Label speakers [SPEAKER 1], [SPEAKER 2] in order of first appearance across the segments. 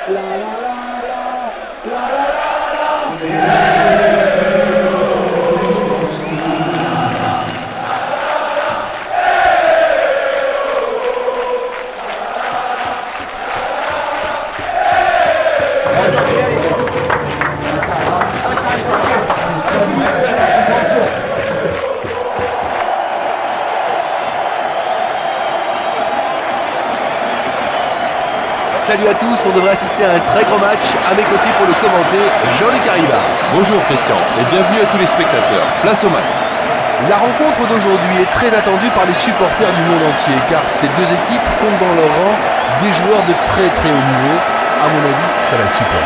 [SPEAKER 1] Salut à tous, on devrait assister à un très grand match. À mes côtés pour le commenter, Jean-Luc Arriba.
[SPEAKER 2] Bonjour Christian et bienvenue à tous les spectateurs. Place au match.
[SPEAKER 1] La rencontre d'aujourd'hui est très attendue par les supporters du monde entier car ces deux équipes comptent dans leur rang des joueurs de très très haut niveau. À mon avis, ça va être super.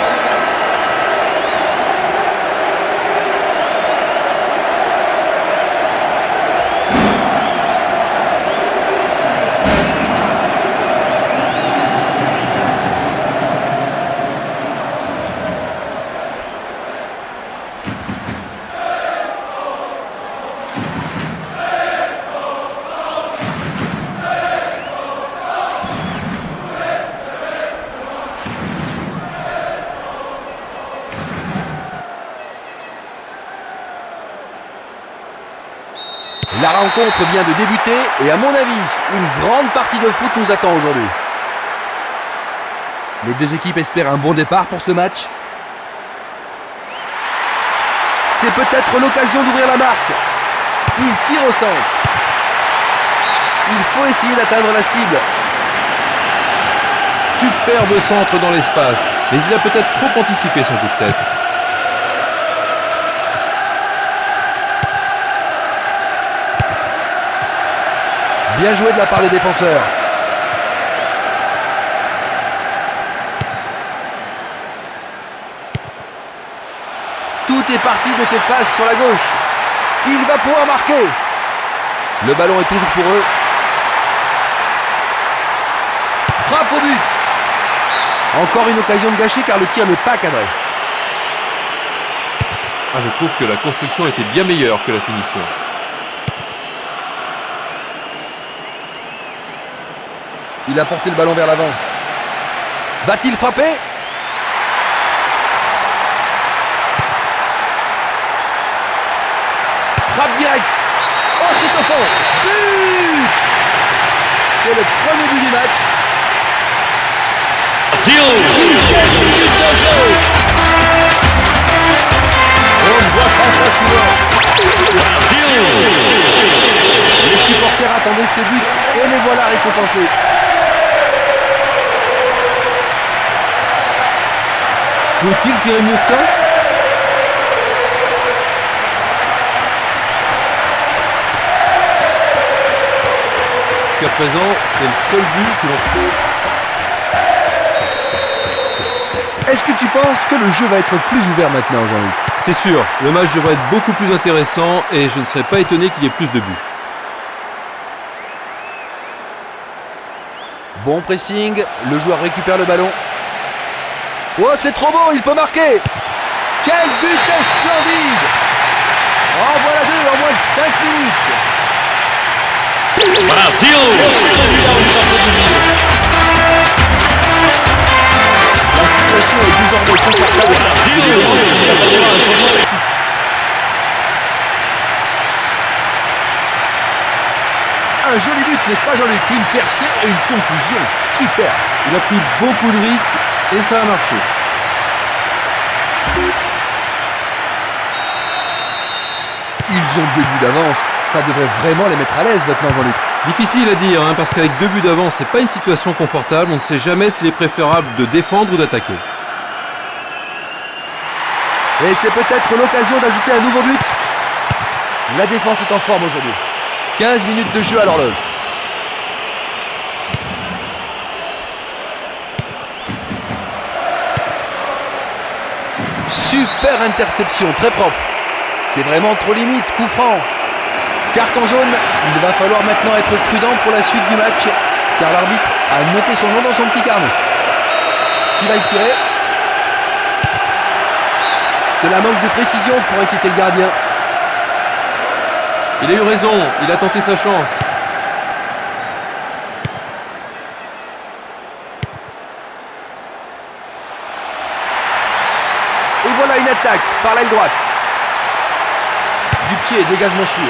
[SPEAKER 1] La rencontre vient de débuter et à mon avis, une grande partie de foot nous attend aujourd'hui. Les deux équipes espèrent un bon départ pour ce match. C'est peut-être l'occasion d'ouvrir la marque. Il tire au centre. Il faut essayer d'atteindre la cible.
[SPEAKER 2] Superbe centre dans l'espace, mais il a peut-être trop anticipé son coup de tête.
[SPEAKER 1] Bien joué de la part des défenseurs. Tout est parti de cette passe sur la gauche. Il va pouvoir marquer. Le ballon est toujours pour eux. Frappe au but. Encore une occasion de gâcher car le tir n'est pas cadré.
[SPEAKER 2] Je trouve que la construction était bien meilleure que la finition.
[SPEAKER 1] Il a porté le ballon vers l'avant. Va-t-il frapper? Frappe direct. Oh, c'est au fond. But! C'est le premier but du match. On ne voit pas ça souvent. Les supporters attendaient ce but et les voilà récompensés. Peut-il tirer mieux que ça?
[SPEAKER 2] Jusqu'à présent, c'est le seul but que l'on peut.
[SPEAKER 1] Est-ce que tu penses que le jeu va être plus ouvert maintenant, Jean-Luc?
[SPEAKER 2] C'est sûr, le match devrait être beaucoup plus intéressant et je ne serais pas étonné qu'il y ait plus de buts.
[SPEAKER 1] Bon pressing, le joueur récupère le ballon. Oh, c'est trop beau, il peut marquer. Quel but splendide. En voilà deux en moins de 5 minutes.
[SPEAKER 3] Brasil!
[SPEAKER 1] La situation est désormais confortable. Un joli but, n'est-ce pas Jean-Luc? Une percée et une conclusion super.
[SPEAKER 2] Il a pris beaucoup de risques et ça a marché.
[SPEAKER 1] Ils ont 2 buts d'avance. Ça devrait vraiment les mettre à l'aise maintenant, Jean-Luc.
[SPEAKER 2] Difficile à dire, parce qu'avec 2 buts d'avance, c'est pas une situation confortable. On ne sait jamais s'il est préférable de défendre ou d'attaquer.
[SPEAKER 1] Et c'est peut-être l'occasion d'ajouter un nouveau but. La défense est en forme aujourd'hui. 15 minutes de jeu à l'horloge. Super interception, très propre. C'est vraiment trop limite, coup franc. Carton jaune, il va falloir maintenant être prudent pour la suite du match, car l'arbitre a noté son nom dans son petit carnet. Qui va le tirer? C'est la manque de précision pour inquiéter le gardien.
[SPEAKER 2] Il a eu raison, il a tenté sa chance.
[SPEAKER 1] voilà une attaque par l'aile droite. Du pied, dégagement sûr.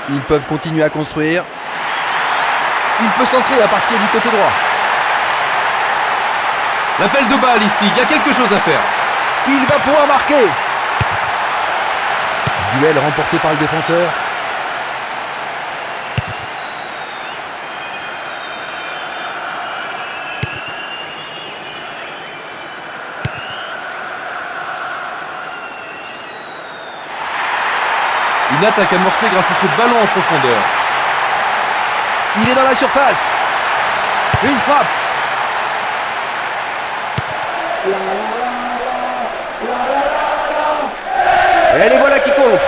[SPEAKER 1] Ils peuvent continuer à construire. Il peut centrer à partir du côté droit.
[SPEAKER 2] L'appel de balle ici, il y a quelque chose à faire.
[SPEAKER 1] Il va pouvoir marquer. Duel remporté par le défenseur.
[SPEAKER 2] Une attaque amorcée grâce à ce ballon en profondeur.
[SPEAKER 1] Il est dans la surface. Une frappe. Et les voilà qui contre.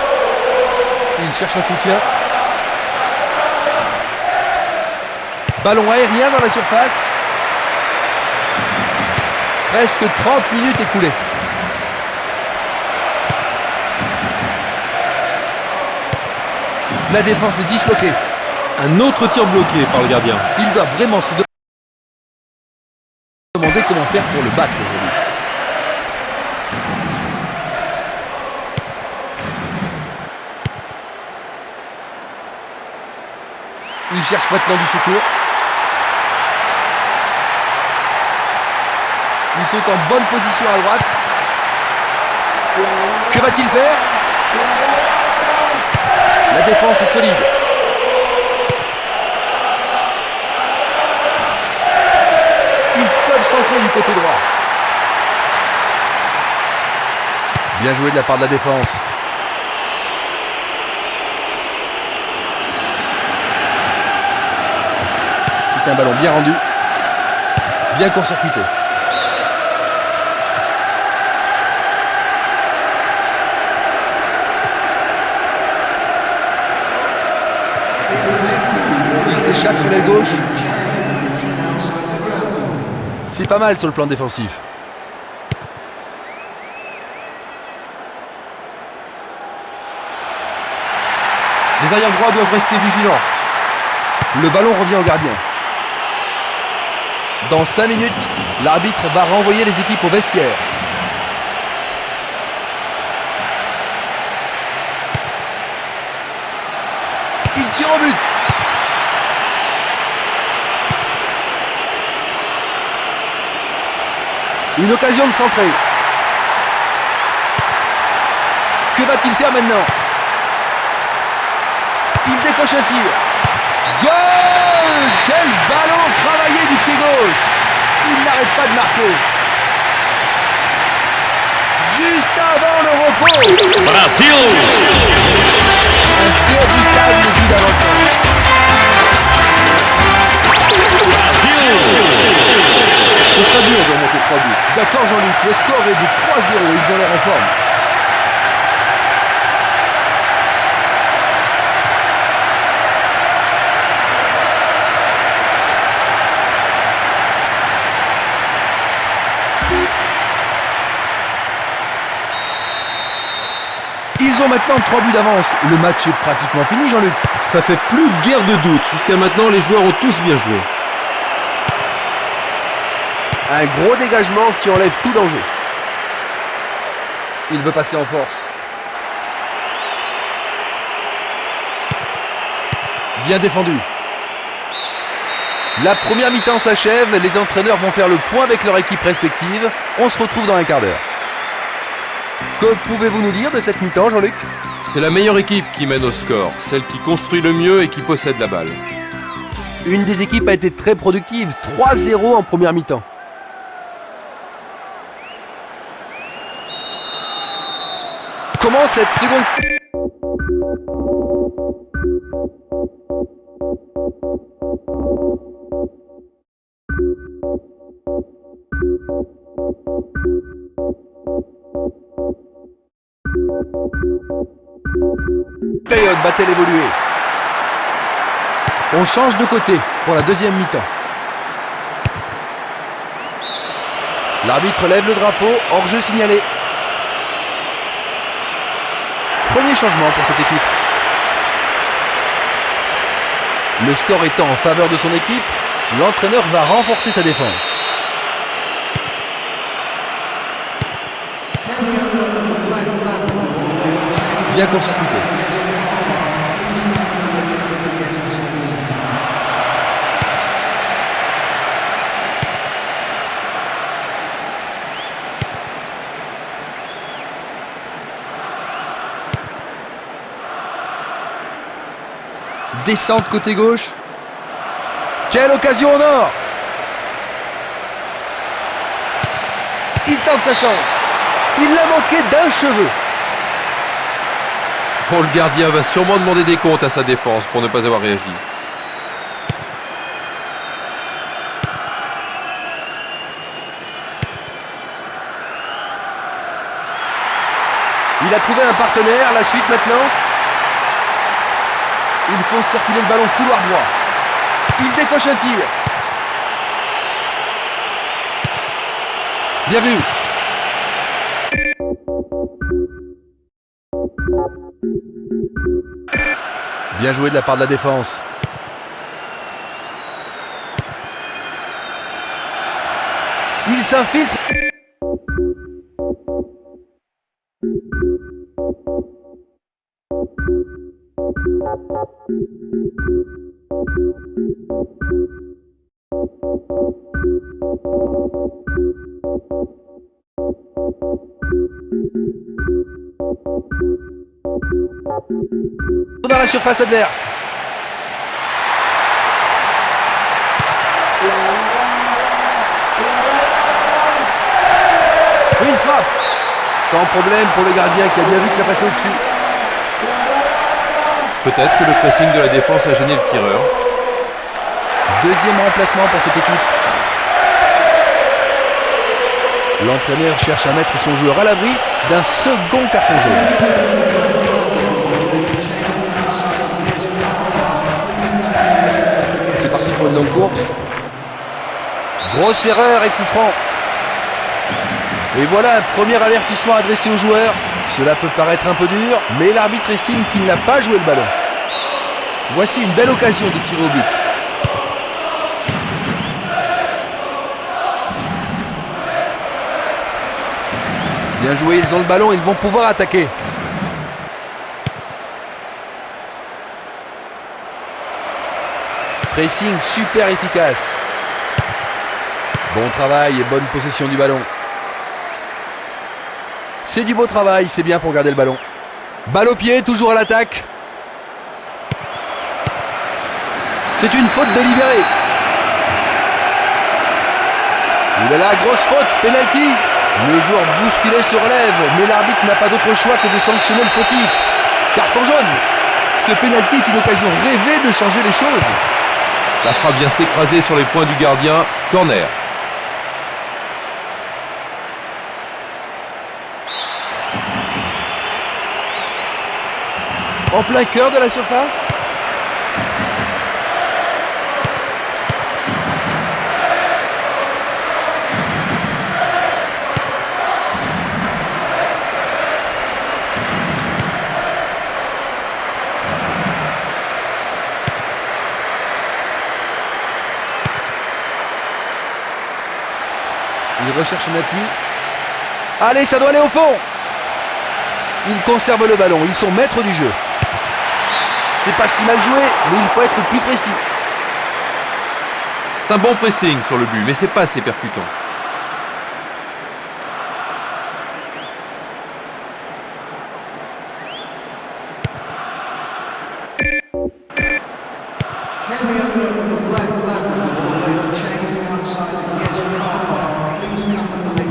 [SPEAKER 1] Il cherche un soutien. Ballon aérien dans la surface. Presque 30 minutes écoulées. La défense est disloquée.
[SPEAKER 2] Un autre tir bloqué par le gardien.
[SPEAKER 1] Il doit vraiment se demander comment faire pour le battre aujourd'hui. Il cherche maintenant du secours. Ils sont en bonne position à droite. Que va-t-il faire? La défense est solide. Ils peuvent centrer du côté droit. Bien joué de la part de la défense. C'est un ballon bien rendu. Bien court-circuité. Il s'échappe sur l'aile gauche. C'est pas mal sur le plan défensif.
[SPEAKER 2] Les arrières droits doivent rester vigilants.
[SPEAKER 1] Le ballon revient au gardien. Dans 5 minutes, l'arbitre va renvoyer les équipes au vestiaire. Il tire au but. Une occasion de centrer. Que va-t-il faire maintenant? Il décoche un tir. Goal! Quel ballon travaillé du pied gauche! Il n'arrête pas de marquer. Juste avant le repos.
[SPEAKER 3] Brasil!
[SPEAKER 1] Un véritable but d'avancement.
[SPEAKER 2] Ce sera dur de remonter 3 buts.
[SPEAKER 1] D'accord Jean-Luc, le score est de 3-0, ils ont l'air en forme. Ils ont maintenant 3 buts d'avance. Le match est pratiquement fini Jean-Luc.
[SPEAKER 2] Ça fait plus guère de doute. Jusqu'à maintenant, les joueurs ont tous bien joué.
[SPEAKER 1] Un gros dégagement qui enlève tout danger. Il veut passer en force. Bien défendu. La première mi-temps s'achève. Les entraîneurs vont faire le point avec leur équipe respective. On se retrouve dans un quart d'heure. Que pouvez-vous nous dire de cette mi-temps, Jean-Luc?
[SPEAKER 2] C'est la meilleure équipe qui mène au score. Celle qui construit le mieux et qui possède la balle.
[SPEAKER 1] Une des équipes a été très productive. 3-0 en première mi-temps. Comment cette seconde... période va-t-elle évoluer? On change de côté pour la deuxième mi-temps. L'arbitre lève le drapeau, hors-jeu signalé. Premier changement pour cette équipe. Le score étant en faveur de son équipe, l'entraîneur va renforcer sa défense. Bien court-circuité. Descente côté gauche. Quelle occasion en or! Il tente sa chance. Il l'a manqué d'un cheveu.
[SPEAKER 2] Oh, le gardien va sûrement demander des comptes à sa défense pour ne pas avoir réagi.
[SPEAKER 1] Il a trouvé un partenaire. La suite maintenant. Ils font circuler le ballon couloir droit. Il décoche un tir. Bien vu. Bien joué de la part de la défense. Il s'infiltre. Dans la surface adverse. Une frappe. Sans problème pour le gardien qui a bien vu que ça passait au-dessus.
[SPEAKER 2] Peut-être que le pressing de la défense a gêné le tireur.
[SPEAKER 1] Deuxième remplacement pour cette équipe. L'entraîneur cherche à mettre son joueur à l'abri d'un second carton jaune. C'est parti pour une longue course. Grosse erreur et coup franc. Et voilà un premier avertissement adressé aux joueurs. Cela peut paraître un peu dur, mais l'arbitre estime qu'il n'a pas joué le ballon. Voici une belle occasion de tirer au but. Bien joué, ils ont le ballon, ils vont pouvoir attaquer. Pressing super efficace. Bon travail et bonne possession du ballon. C'est du beau travail, c'est bien pour garder le ballon. Balle au pied, toujours à l'attaque. C'est une faute délibérée. Il a la grosse faute, penalty. Le joueur bousculé se relève, mais l'arbitre n'a pas d'autre choix que de sanctionner le fautif. Carton jaune. Ce penalty est une occasion rêvée de changer les choses.
[SPEAKER 2] La frappe vient s'écraser sur les poings du gardien. Corner.
[SPEAKER 1] En plein cœur de la surface. Il recherche un appui. Allez, ça doit aller au fond. Ils conservent le ballon, ils sont maîtres du jeu. C'est pas si mal joué, mais il faut être plus précis.
[SPEAKER 2] C'est un bon pressing sur le but, mais c'est pas assez percutant.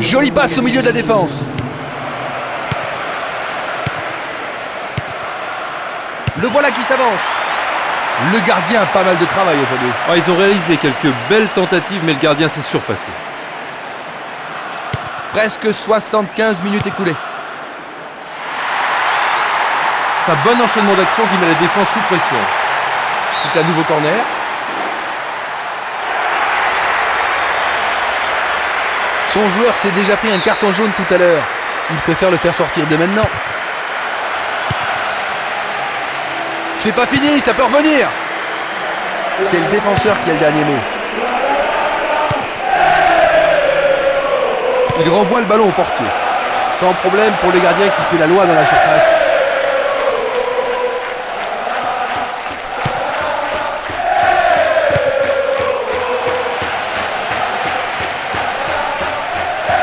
[SPEAKER 1] Jolie passe au milieu de la défense. Le voilà qui s'avance. Le gardien a pas mal de travail aujourd'hui.
[SPEAKER 2] Oh, ils ont réalisé quelques belles tentatives, mais le gardien s'est surpassé.
[SPEAKER 1] Presque 75 minutes écoulées.
[SPEAKER 2] C'est un bon enchaînement d'actions qui met la défense sous pression.
[SPEAKER 1] C'est un nouveau corner. Son joueur s'est déjà pris un carton jaune tout à l'heure. Il préfère le faire sortir dès maintenant. C'est pas fini, ça peut revenir. C'est le défenseur qui a le dernier mot. Il renvoie le ballon au portier. Sans problème pour le gardien qui fait la loi dans la surface.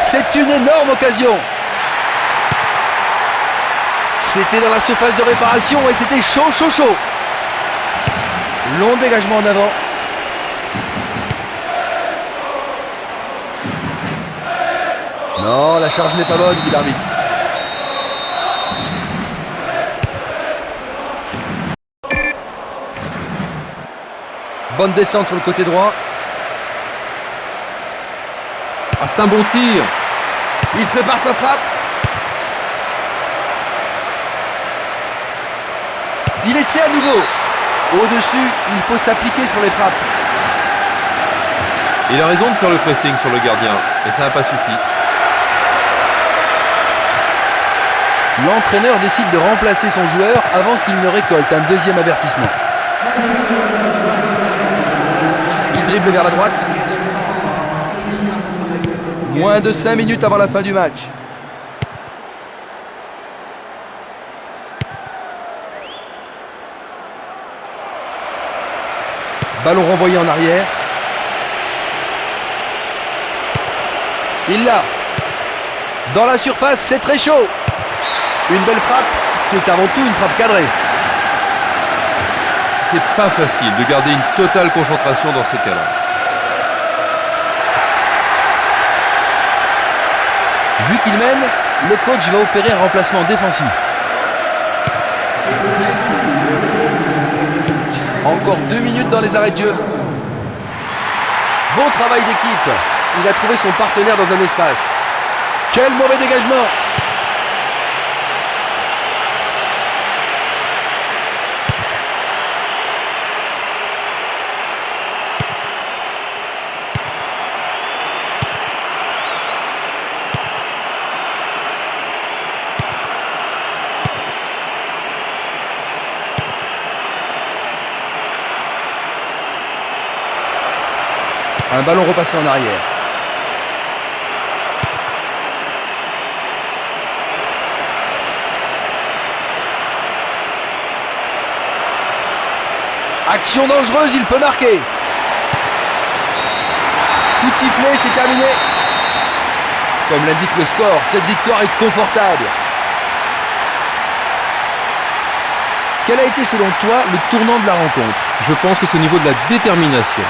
[SPEAKER 1] C'est une énorme occasion. C'était dans la surface de réparation et c'était chaud, chaud, chaud. Long dégagement en avant. Non, la charge n'est pas bonne, dit l'arbitre. Bonne descente sur le côté droit.
[SPEAKER 2] Ah, c'est un bon tir.
[SPEAKER 1] Il prépare sa frappe. Il essaie à nouveau. Au-dessus, il faut s'appliquer sur les frappes.
[SPEAKER 2] Il a raison de faire le pressing sur le gardien, et ça n'a pas suffi.
[SPEAKER 1] L'entraîneur décide de remplacer son joueur avant qu'il ne récolte un deuxième avertissement. Il dribble vers la droite. Moins de 5 minutes avant la fin du match. Ballon renvoyé en arrière. Il l'a. Dans la surface, c'est très chaud. Une belle frappe, c'est avant tout une frappe cadrée.
[SPEAKER 2] C'est pas facile de garder une totale concentration dans ces cas-là.
[SPEAKER 1] Vu qu'il mène, le coach va opérer un remplacement défensif. Encore 2 minutes dans les arrêts de jeu. Bon travail d'équipe. Il a trouvé son partenaire dans un espace. Quel mauvais dégagement! Un ballon repassé en arrière. Action dangereuse, il peut marquer. Coup de sifflet, c'est terminé. Comme l'indique le score, cette victoire est confortable. Quel a été selon toi le tournant de la rencontre?
[SPEAKER 2] Je pense que c'est au niveau de la détermination.